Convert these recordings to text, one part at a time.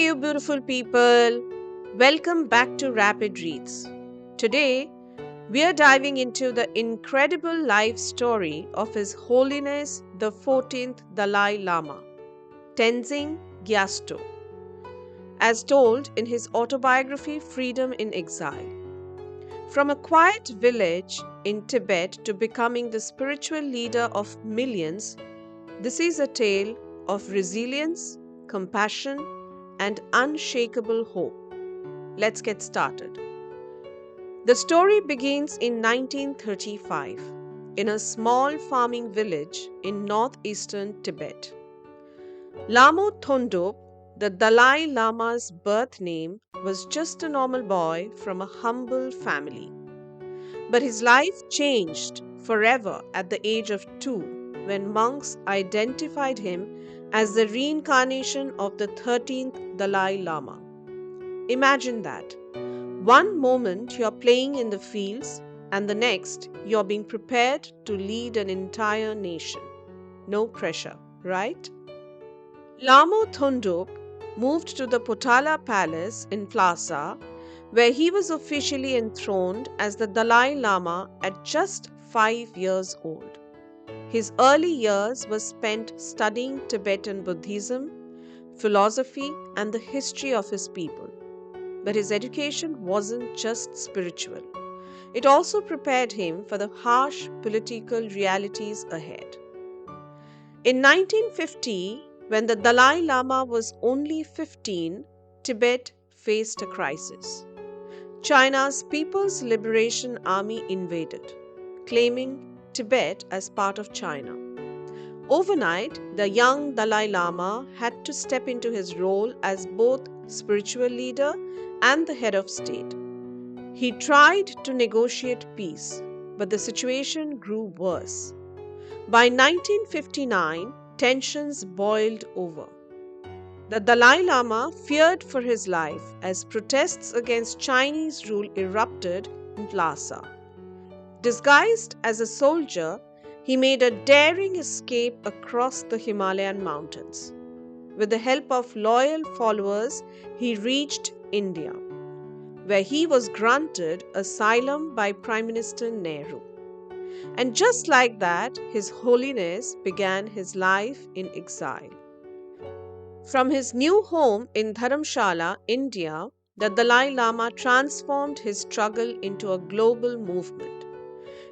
you, beautiful people. Welcome back to Rapid Reads. Today, we are diving into the incredible life story of His Holiness the 14th Dalai Lama, Tenzing Gyatso, as told in his autobiography Freedom in Exile. From a quiet village in Tibet to becoming the spiritual leader of millions, this is a tale of resilience, compassion, and unshakable hope. Let's get started. The story begins in 1935 in a small farming village in northeastern Tibet. Lamo Thondop, the Dalai Lama's birth name, was just a normal boy from a humble family. But his life changed forever at the age of 2 when monks identified him as the reincarnation of the 13th Dalai Lama. Imagine that. One moment you're playing in the fields, and the next you're being prepared to lead an entire nation. No pressure, right? Lamo Thondop moved to the Potala Palace in Plaza, where he was officially enthroned as the Dalai Lama at just 5 years old. His early years were spent studying Tibetan Buddhism, philosophy, and the history of his people. But his education wasn't just spiritual. It also prepared him for the harsh political realities ahead. In 1950, when the Dalai Lama was only 15, Tibet faced a crisis. China's People's Liberation Army invaded, claiming Tibet as part of China. Overnight, the young Dalai Lama had to step into his role as both spiritual leader and the head of state. He tried to negotiate peace, but the situation grew worse. By 1959, tensions boiled over. The Dalai Lama feared for his life as protests against Chinese rule erupted in Lhasa. Disguised as a soldier, he made a daring escape across the Himalayan mountains. With the help of loyal followers, he reached India, where he was granted asylum by Prime Minister Nehru. And just like that, His Holiness began his life in exile. From his new home in Dharamshala, India, the Dalai Lama transformed his struggle into a global movement.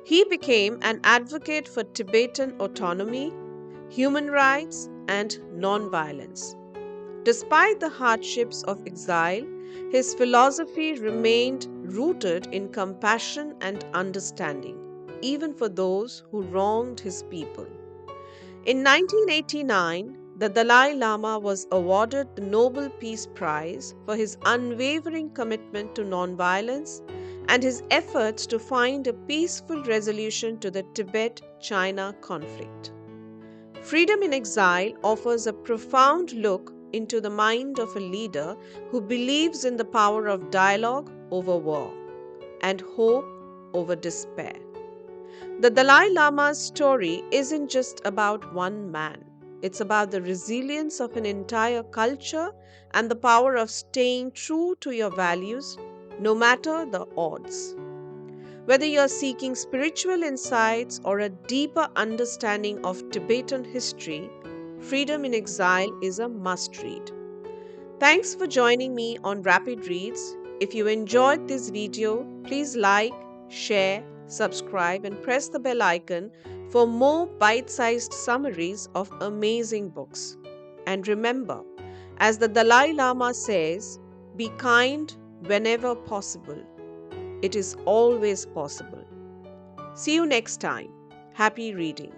He became an advocate for Tibetan autonomy, human rights, and non-violence. Despite the hardships of exile, his philosophy remained rooted in compassion and understanding, even for those who wronged his people. In 1989, the Dalai Lama was awarded the Nobel Peace Prize for his unwavering commitment to nonviolence and his efforts to find a peaceful resolution to the Tibet-China conflict. Freedom in Exile offers a profound look into the mind of a leader who believes in the power of dialogue over war and hope over despair. The Dalai Lama's story isn't just about one man. It's about the resilience of an entire culture and the power of staying true to your values no matter the odds. Whether you're seeking spiritual insights or a deeper understanding of Tibetan history, Freedom in Exile is a must read. Thanks for joining me on Rapid Reads. If you enjoyed this video, please like, share, subscribe, and press the bell icon for more bite-sized summaries of amazing books. And remember, as the Dalai Lama says, be kind whenever possible. It is always possible. See you next time. Happy reading.